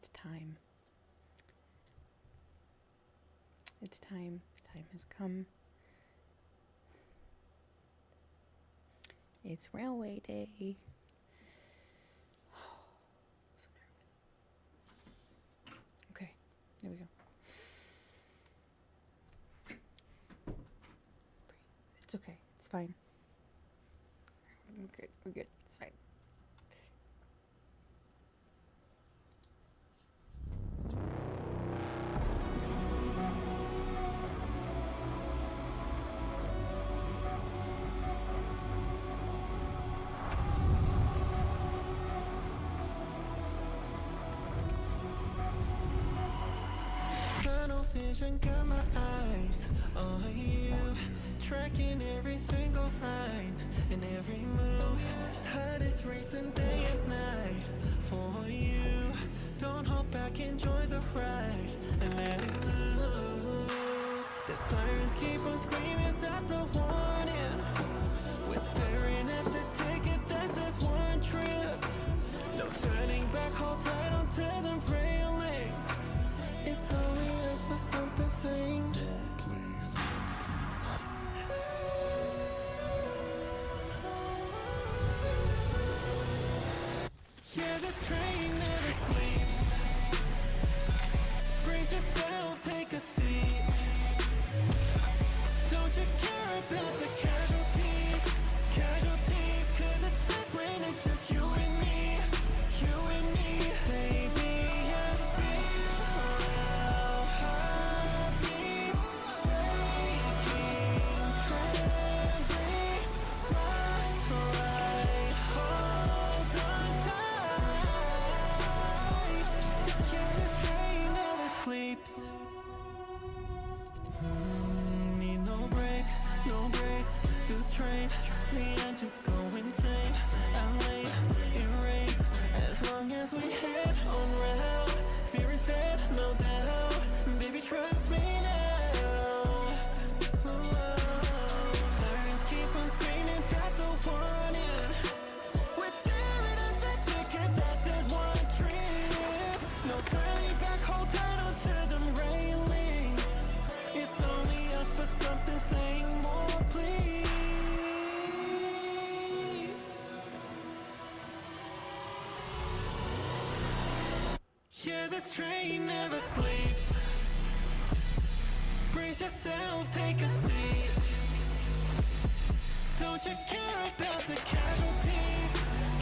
It's time. It's time. The time has come. It's railway day. So nervous. Okay, there we go. It's okay. It's fine. We're good. We're good. It's fine. Vision got my eyes on you, tracking every single line and every move. Heart is racing day and night for you. Don't hold back, enjoy the ride and let it loose. The sirens keep on screaming, that's a warning. We're staring at the ticket, this is one trip. No turning back, hold tight onto the railings. It's obvious, but something saying please. Yeah, this train never sleeps. Brace yourself, take a seat. Don't you care about the casualties? Casualties, cause it's safe when it's just you and me. You and me, baby. I feel our heartbeats shaking, trembling. Right, hold on tight. Yeah, this train never sleeps. Need no break, no breaks. This train, the engines go insane. I'm late, it rains. As long as we head on route, fear is dead, no doubt. Baby, trust me now. Sirens keep on screaming, that's a warning. We're staring at the ticket, that's just one trip. No turning back, hold tight onto them railings. It's only us, but something saying more, please. Yeah, this train never sleeps. Brace yourself, take a seat. Don't you care about the casualties?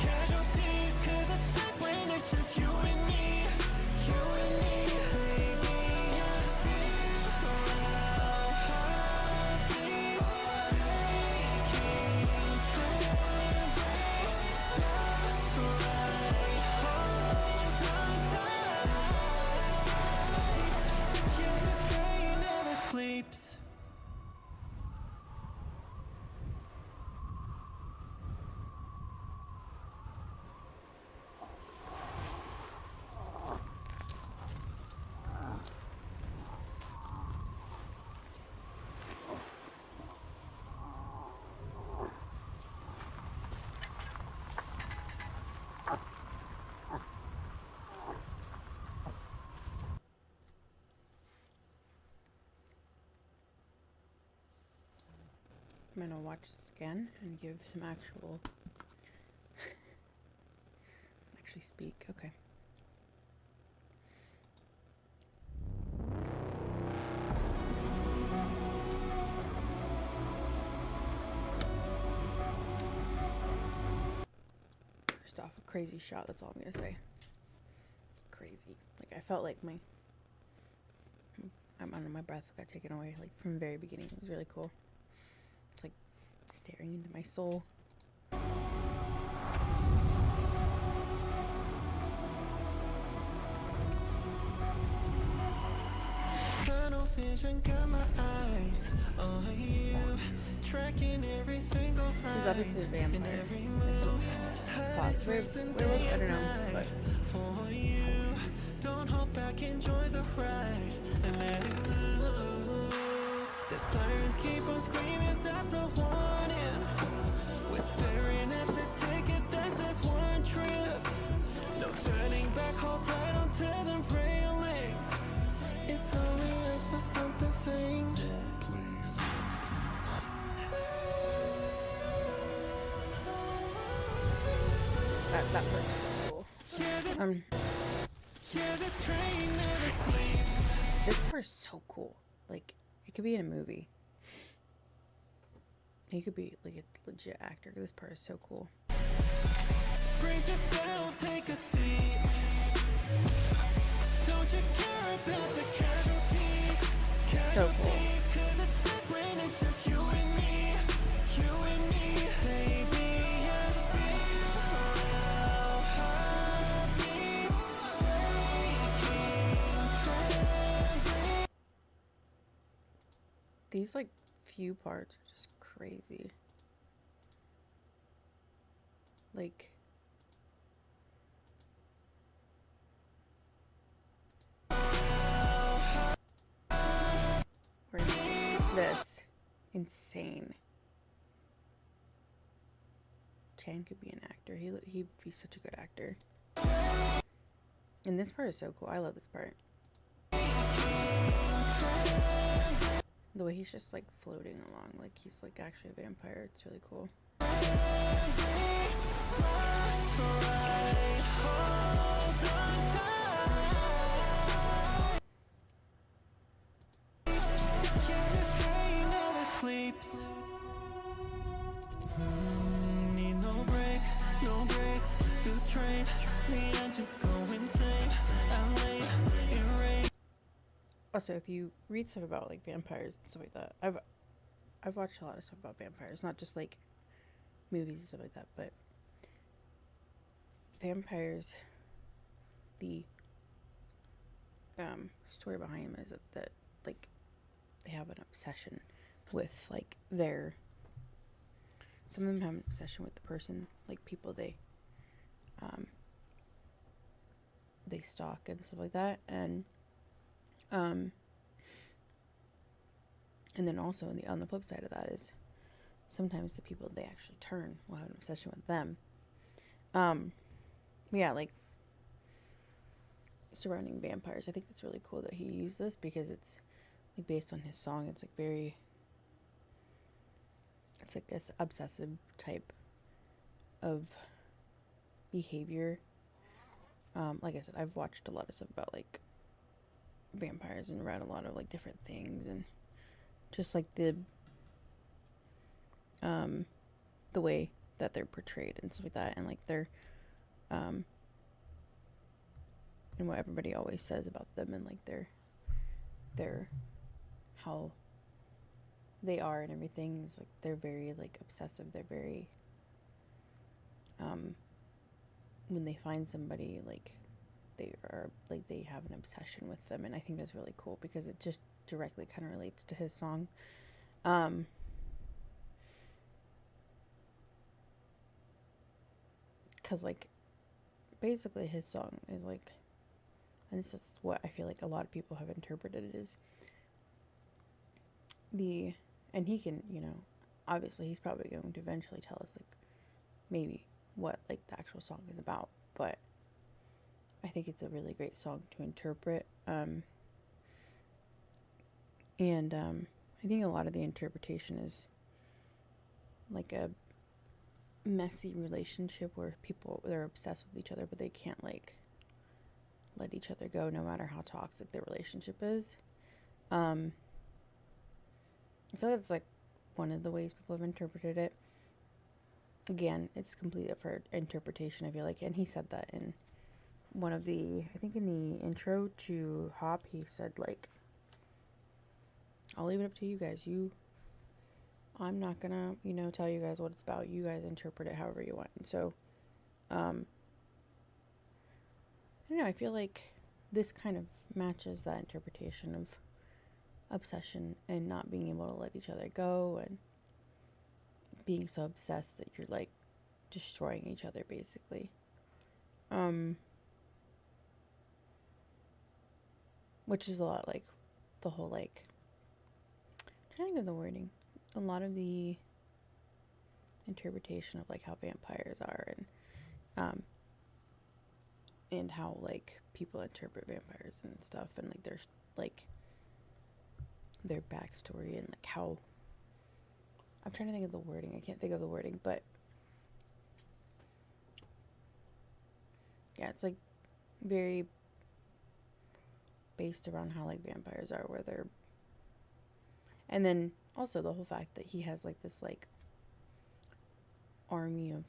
Casualties, cause it's safe when it's just you and me. You and me, baby. I feel our heartbeats shaking, trembling. That's right, hold on tight. Yeah, this train never sleeps. I'm gonna watch this again and give some actually speak. Okay. First off, a crazy shot, that's all I'm gonna say. Crazy. Like, I felt like my breath got taken away, like, from the very beginning. It was really cool. It's like staring into my soul. Tunnel vision got my eyes on you, tracking every single line. There's obviously a vampire. And every move. Pause. Werewolf? I don't know, but For you, don't hold back, enjoy the ride and let it loose. The sirens keep on screaming, that's a warning. We're staring at the ticket, this is one trip. No turning back, hold tight onto the That part's really cool. This part is so cool. Like, it could be in a movie. He could be like a legit actor. This part is so cool. Brace yourself, take a seat. Don't you care about the casualties? So cool. Cause it's when it's just you and me. You and me. Baby, I feel our heartbeats shaking. These like few parts are just crazy. Like, where this insane. Chan could be an actor. He'd be such a good actor. And this part is so cool. I love this part. The way he's just like floating along, like he's like actually a vampire. It's really cool. Need no break, no breaks. This train, the engines go insane. I'm late, it rains. Also, if you read stuff about like vampires and stuff like that, I've watched a lot of stuff about vampires, not just like movies and stuff like that, but vampires. The story behind them is that like they have an obsession with like their. Some of them have an obsession with the person, like people they stalk and stuff like that, and then also on the flip side of that is sometimes the people they actually turn will have an obsession with them. Yeah, like surrounding vampires. I think it's really cool that he used this because it's like based on his song. It's like very. It's like this obsessive type of behavior. Like I said, I've watched a lot of stuff about like vampires and read a lot of like different things and just like the way that they're portrayed and stuff like that, and like their and what everybody always says about them, and like their how they are and everything is like they're very like obsessive. They're very when they find somebody, like they are like they have an obsession with them, and I think that's really cool because it just directly kind of relates to his song. Because like basically his song is like, and this is what I feel like a lot of people have interpreted it as and he can, obviously he's probably going to eventually tell us like maybe what like the actual song is about, but I think it's a really great song to interpret. And I think a lot of the interpretation is like a messy relationship where they're obsessed with each other, but they can't like let each other go no matter how toxic their relationship is. I feel like it's like one of the ways people have interpreted it. Again, it's completely up for interpretation, I feel like, and he said that in one of the, I think in the intro to Hop, he said like, I'll leave it up to you guys. I'm not gonna, tell you guys what it's about. You guys interpret it however you want. And so, I don't know, I feel like this kind of matches that interpretation of obsession and not being able to let each other go and being so obsessed that you're like destroying each other basically. Which is a lot like the whole like, I'm trying to think of the wording, a lot of the interpretation of like how vampires are and how like people interpret vampires and stuff, and like there's like their backstory and like how, I'm trying to think of the wording. I can't think of the wording, but yeah, it's like very based around how like vampires are, where they're, and then also the whole fact that he has like this like army of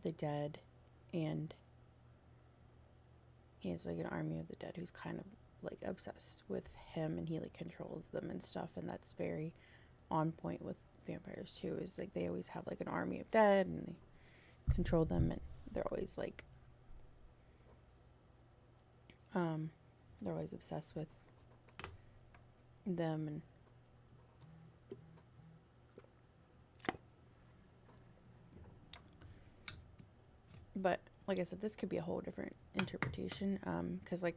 the dead, and he has like an army of the dead who's kind of like obsessed with him, and he like controls them and stuff, and that's very on point with vampires too, is like they always have like an army of dead and they control them, and they're always like they're always obsessed with them. And but like I said, this could be a whole different interpretation, because like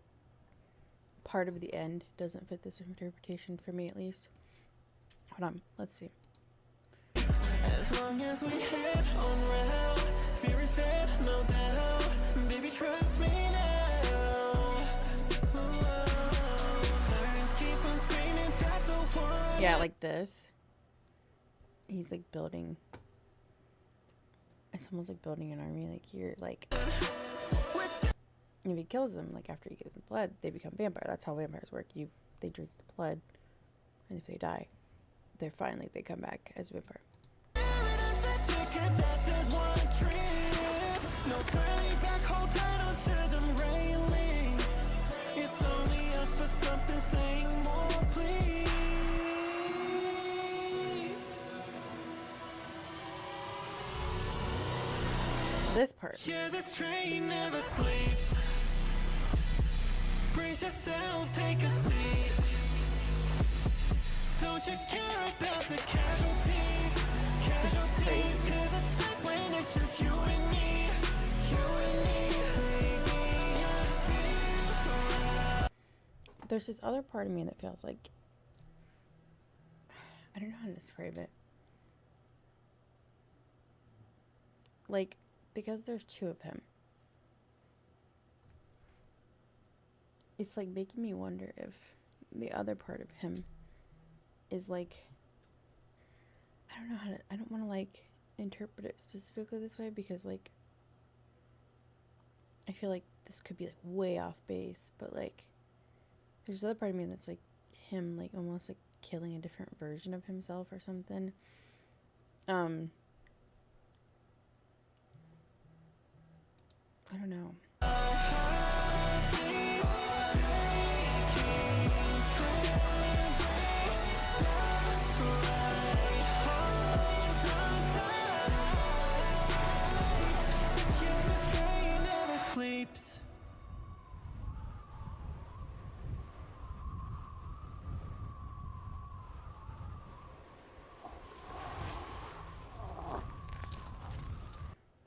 part of the end doesn't fit this interpretation for me, at least. Hold on, let's see. As long as we head on round, fear is dead, no doubt. Baby, trust me now. Sirens keep on screaming, that's the one. Yeah, like this. He's like building. It's almost like building an army. Like you're like, if he kills them, like after you give them blood, they become vampire. That's how vampires work. They drink the blood, and if they die, they're fine. Like they come back as vampire. No turning back, hold tight onto them railings. It's only us, but something saying more, please. This part. Yeah, this train never sleeps. Brace yourself, take a seat. Don't you care about the casualties? Casualties, cause it's safe when it's just you and me. You and me, baby, I feel. There's this other part of me that feels like, I don't know how to describe it. Like, because there's two of him, it's like making me wonder if the other part of him is like, I don't know how to, I don't want to like interpret it specifically this way, because like I feel like this could be like way off base, but like there's another part of me that's like him like almost like killing a different version of himself or something. I don't know. Sleeps.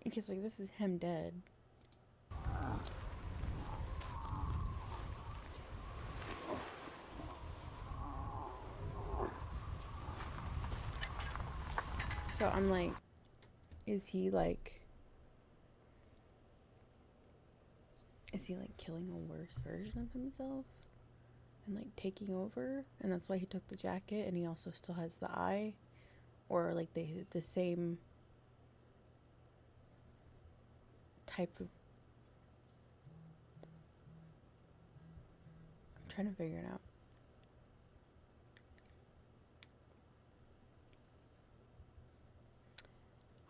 Because like this is him dead. So I'm like, is he like killing a worse version of himself and like taking over, and that's why he took the jacket, and he also still has the eye, or like the same type of, I'm trying to figure it out.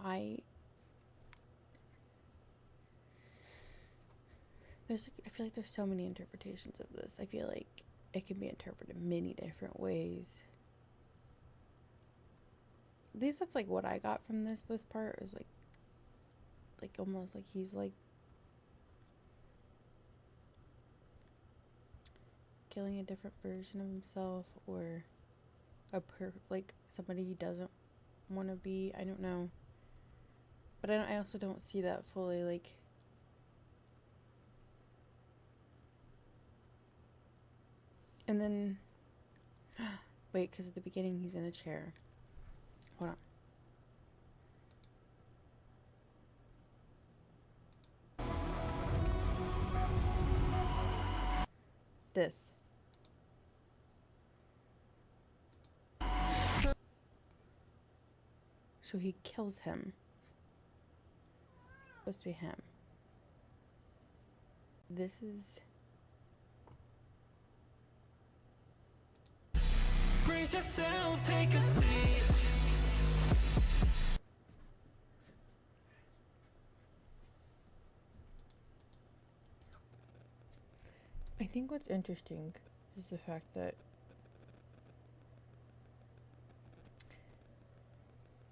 I feel like there's so many interpretations of this. I feel like it can be interpreted many different ways. At least that's like what I got from this part, is like almost like he's like killing a different version of himself, or like somebody he doesn't want to be. I don't know, but I also don't see that fully, like, and then wait, because at the beginning he's in a chair. Hold on. This. So he kills him. supposed to be him. This is... Brace yourself, take a seat. I think what's interesting is the fact that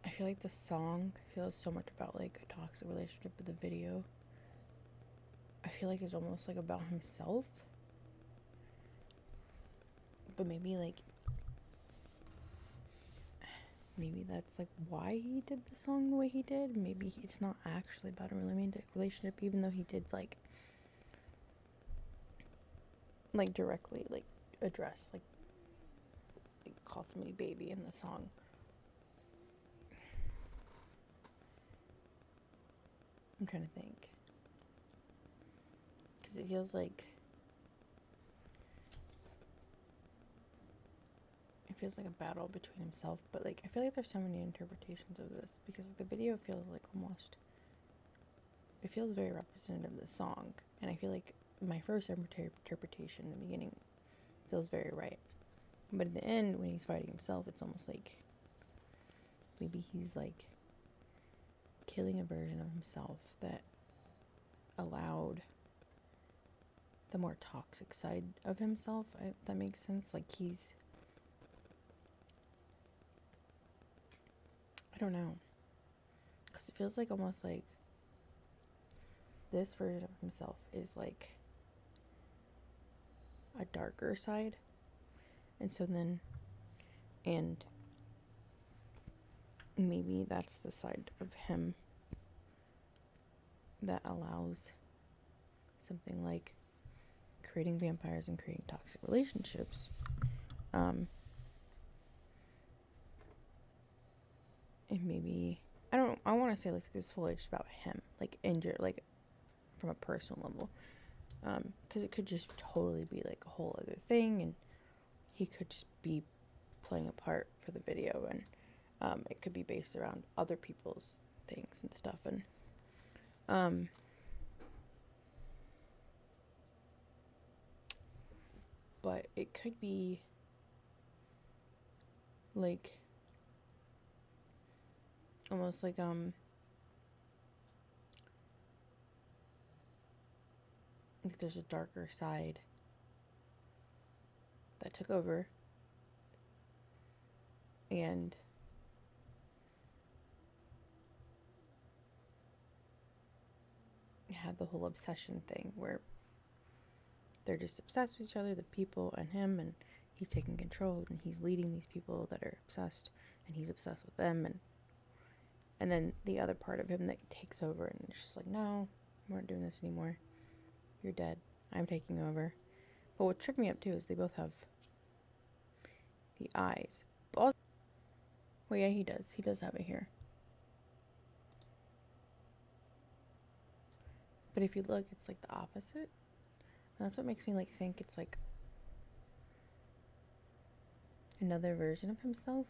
I feel like the song feels so much about like a toxic relationship, but the video I feel like it's almost like about himself. But maybe that's like why he did the song the way he did. Maybe it's not actually about a romantic relationship, even though he did like directly like address like call somebody baby in the song. I'm trying to think, because it feels like a battle between himself, but like I feel like there's so many interpretations of this, because the video feels like almost, it feels very representative of the song, and I feel like my first interpretation in the beginning feels very right, but at the end when he's fighting himself, it's almost like maybe he's like killing a version of himself that allowed the more toxic side of himself, if that makes sense. Like he's, I don't know, because it feels like almost like this version of himself is like a darker side, and so then, and maybe that's the side of him that allows something like creating vampires and creating toxic relationships. And maybe I want to say like this fully just about him, like injured, like from a personal level, because it could just totally be like a whole other thing, and he could just be playing a part for the video, and it could be based around other people's things and stuff, and but it could be like almost like there's a darker side that took over, and had the whole obsession thing where they're just obsessed with each other, the people and him, and he's taking control, and he's leading these people that are obsessed, and he's obsessed with them, and then the other part of him that takes over, and it's just like, no, we're not doing this anymore. You're dead. I'm taking over. But what tripped me up too is they both have the eyes. Well, yeah, he does. He does have it here. But if you look, it's like the opposite. And that's what makes me like think it's like another version of himself.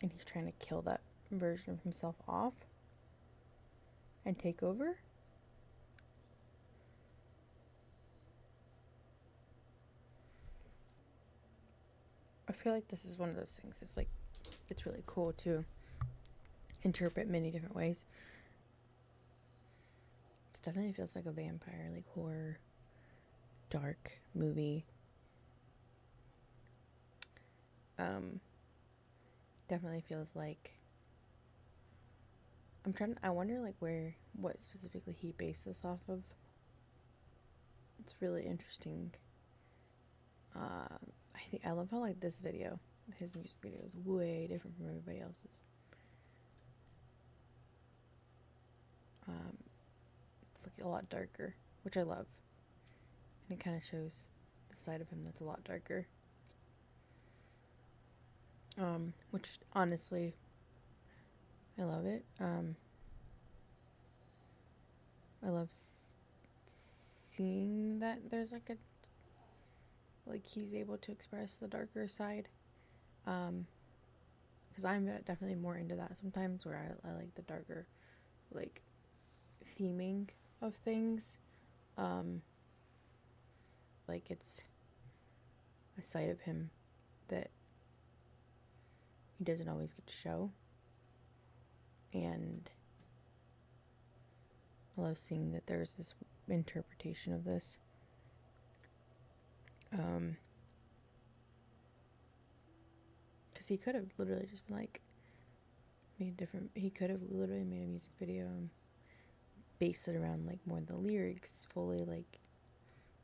And he's trying to kill that version of himself off and take over. I feel like this is one of those things. It's like, it's really cool to interpret many different ways. It definitely feels like a vampire, like horror, dark movie. Definitely feels like I wonder like what specifically he based this off of. It's really interesting. I love how like this video, his music video, is way different from everybody else's. It's like a lot darker, which I love, and it kind of shows the side of him that's a lot darker. Which honestly, I love it. I love seeing that there's like he's able to express the darker side. because I'm definitely more into that sometimes, where I like the darker, like, theming of things. Like, it's a side of him that he doesn't always get to show. And I love seeing that there's this interpretation of this. Because he could have literally just been like, he could have literally made a music video and based it around like more the lyrics fully, like,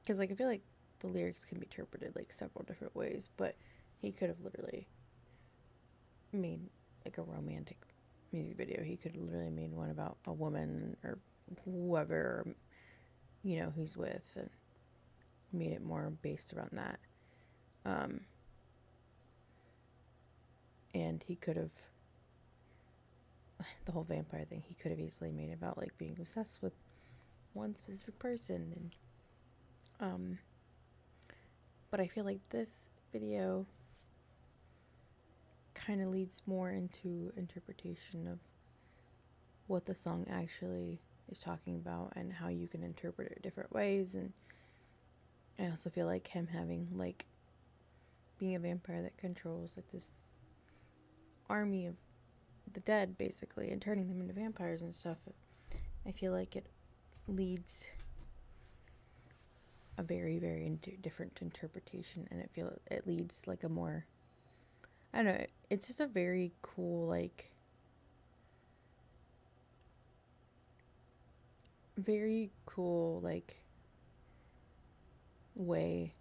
because like I feel like the lyrics can be interpreted like several different ways, but he could have literally made like a romantic music video. He could have literally made one about a woman or whoever, you know, he's with, and made it more based around that. And he could have, the whole vampire thing, he could have easily made it about like being obsessed with one specific person. And but I feel like this video kind of leads more into interpretation of what the song actually is talking about and how you can interpret it different ways. And I also feel like him having like being a vampire that controls like this army of the dead basically and turning them into vampires and stuff, I feel like it leads a very, very different interpretation, and it leads like a more, I don't know, it's just a very cool, like, very cool, like, way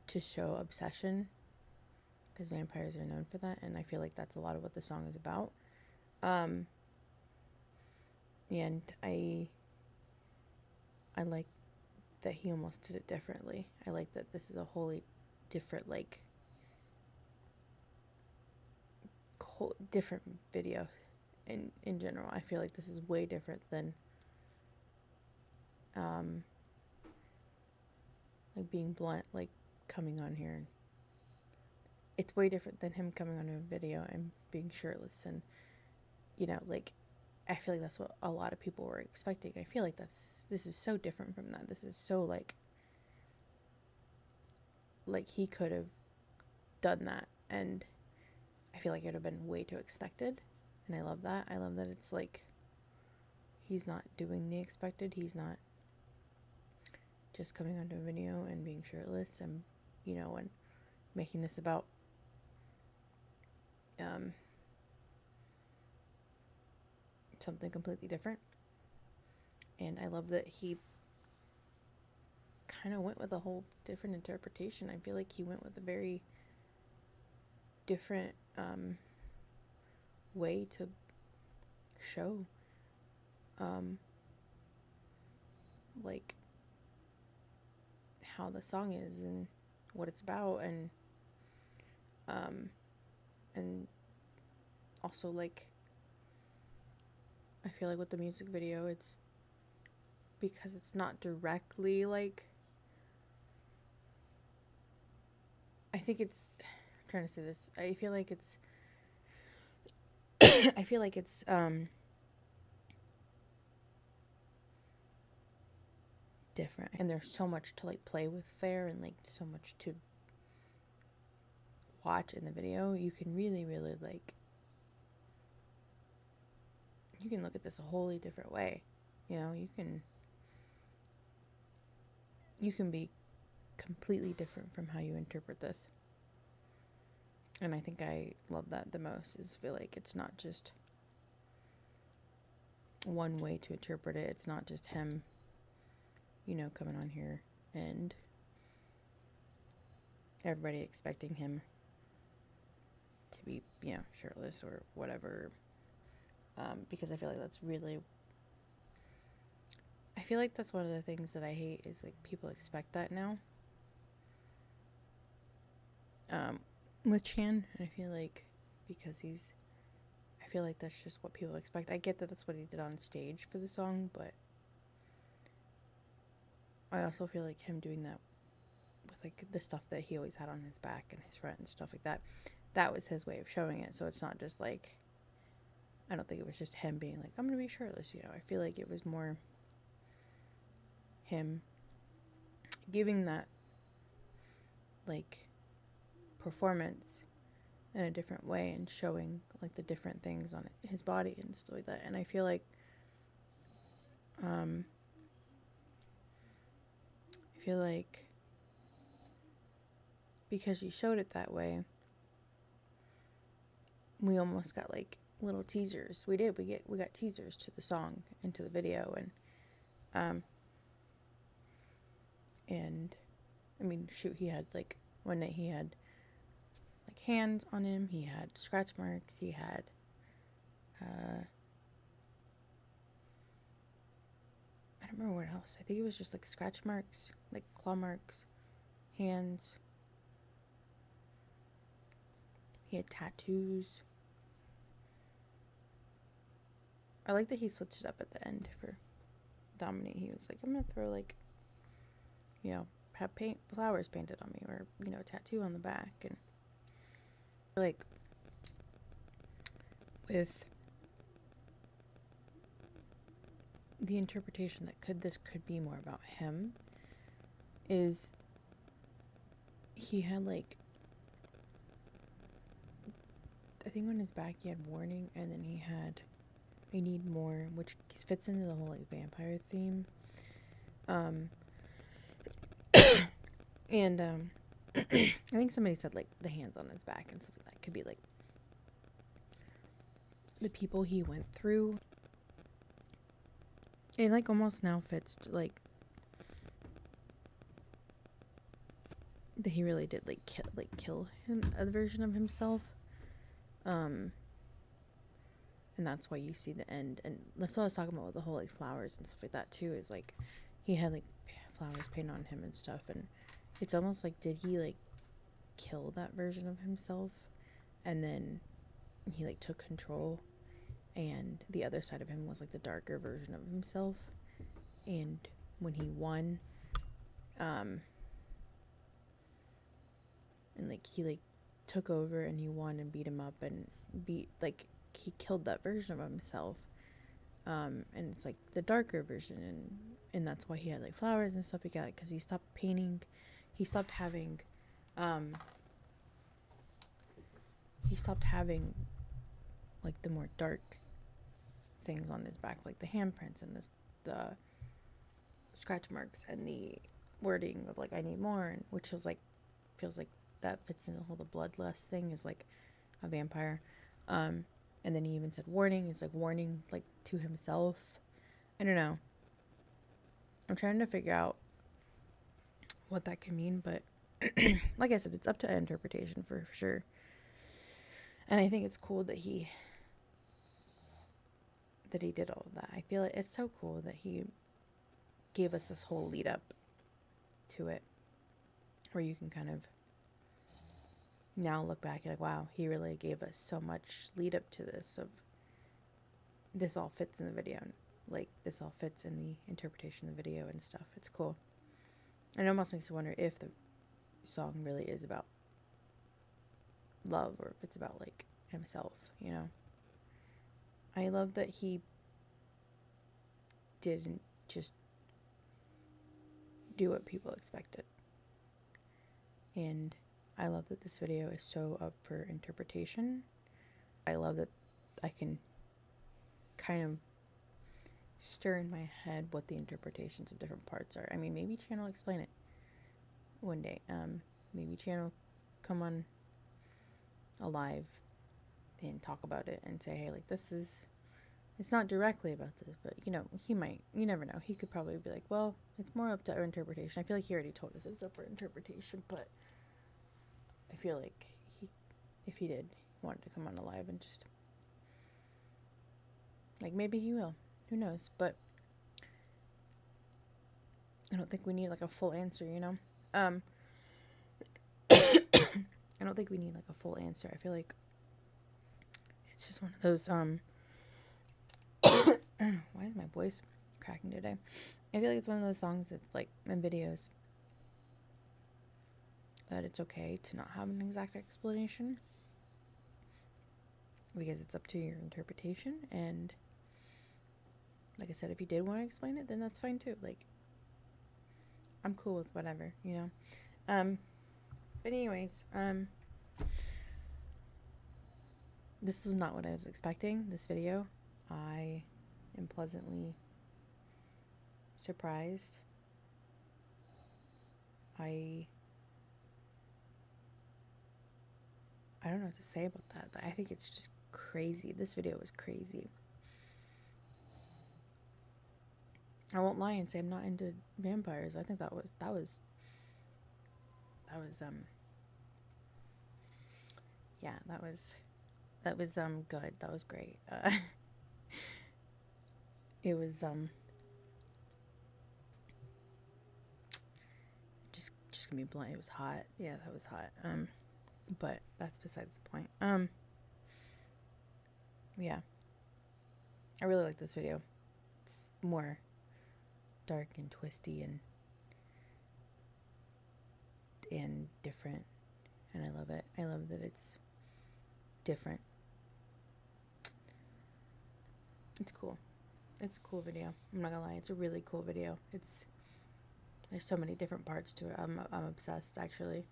to show obsession, because vampires are known for that, and I feel like that's a lot of what the song is about. And I like that he almost did it differently. I like that this is a wholly different, like, different video in general. I feel like this is way different than like being blunt, like coming on here, and it's way different than him coming on a video and being shirtless, and you know, like, I feel like that's what a lot of people were expecting. I feel like this is so different from that. This is so like he could have done that, and I feel like it would have been way too expected. And I love that. I love that it's like he's not doing the expected. He's not just coming onto a video and being shirtless, and you know, and making this about something completely different. And I love that he kind of went with a whole different interpretation. I feel like he went with a very different way to show like how the song is and what it's about, and also, like, I feel like with the music video, it's because it's not directly like, I think it's, I'm trying to say this, I feel like it's different, and there's so much to like play with there, and like so much to watch in the video. You can really, really, like, you can look at this a wholly different way. You know, you can be completely different from how you interpret this. And I think I love that the most, is feel like it's not just one way to interpret it. It's not just him, you know, coming on here and everybody expecting him to be, you know, shirtless or whatever. Because I feel like that's really, I feel like that's one of the things that I hate, is like people expect that now. With Chan, and I feel like because I feel like that's just what people expect. I get that that's what he did on stage for the song, but I also feel like him doing that with like the stuff that he always had on his back and his front and stuff like that, that was his way of showing it. So it's not just like, I don't think it was just him being like, I'm gonna be shirtless, you know. I feel like it was more him giving that like performance in a different way and showing like the different things on his body and stuff like that. And I feel like because he showed it that way, we almost got like little teasers. We got teasers to the song and to the video, and I mean, shoot, he had like one night he had like hands on him, he had scratch marks, he had I don't remember what else. I think it was just like scratch marks, like claw marks, hands. He had tattoos. I like that he switched it up at the end for Dominique. He was like, I'm gonna throw like, you know, have flowers painted on me, or, you know, a tattoo on the back. And like with the interpretation that this could be more about him, is he had like, I think on his back he had warning, and then he had I need more, which fits into the whole like vampire theme. And I think somebody said like the hands on his back and stuff like that could be like the people he went through. It like almost now fits to, like, that he really did like kill him, a version of himself. And that's why you see the end. And that's what I was talking about with the whole like flowers and stuff like that too, is like he had like flowers painted on him and stuff, and it's almost like, did he like kill that version of himself and then he like took control, and the other side of him was like the darker version of himself, and when he won, and like he like took over and he won and beat him up and he killed that version of himself, and it's like the darker version, and that's why he had like flowers and stuff like that, because he stopped painting, he stopped having like the more dark things on his back, like the handprints and the scratch marks and the wording of like I need more, and which was like, feels like that fits into the whole the bloodlust thing, is like a vampire. And then he even said warning. It's like warning like to himself. I don't know. I'm trying to figure out what that can mean, but like I said, it's up to interpretation for sure. And I think it's cool that he did all of that. I feel like it's so cool that he gave us this whole lead up to it, where you can kind of now look back and like, wow, he really gave us so much lead up to this, of this all fits in the video, like this all fits in the interpretation of the video and stuff. It's cool. And it almost makes you wonder if the song really is about love, or if it's about like himself, you know. I love that he didn't just do what people expected, and I love that this video is so up for interpretation. I love that I can kind of stir in my head what the interpretations of different parts are. I mean, maybe Chan will explain it one day. Maybe Chan will come on a live and talk about it and say, hey, like, this is, it's not directly about this, but, you know, he might, you never know. He could probably be like, well, it's more up to our interpretation. I feel like he already told us it's up for interpretation, but I feel like if he did, he wanted to come on a live and just, like, maybe he will. Who knows? But I don't think we need like a full answer, you know? I don't think we need like a full answer. I feel like it's just one of those, why is my voice cracking today? I feel like it's one of those songs that's like, in videos, that it's okay to not have an exact explanation. because it's up to your interpretation. And like I said, if you did want to explain it, then that's fine too. Like, I'm cool with whatever, you know. But anyways, this is not what I was expecting, this video. I am pleasantly surprised. I don't know what to say about that. I think it's just crazy. This video was crazy. I won't lie and say I'm not into vampires. I think that was yeah, that was good. That was great. It was just gonna be blunt. It was hot. Yeah, that was hot. But that's besides the point. Yeah, I really like this video. It's more dark and twisty and different, and I love it. I love that it's different. It's cool. It's a cool video. I'm not gonna lie. It's a really cool video. There's so many different parts to it. I'm obsessed, actually.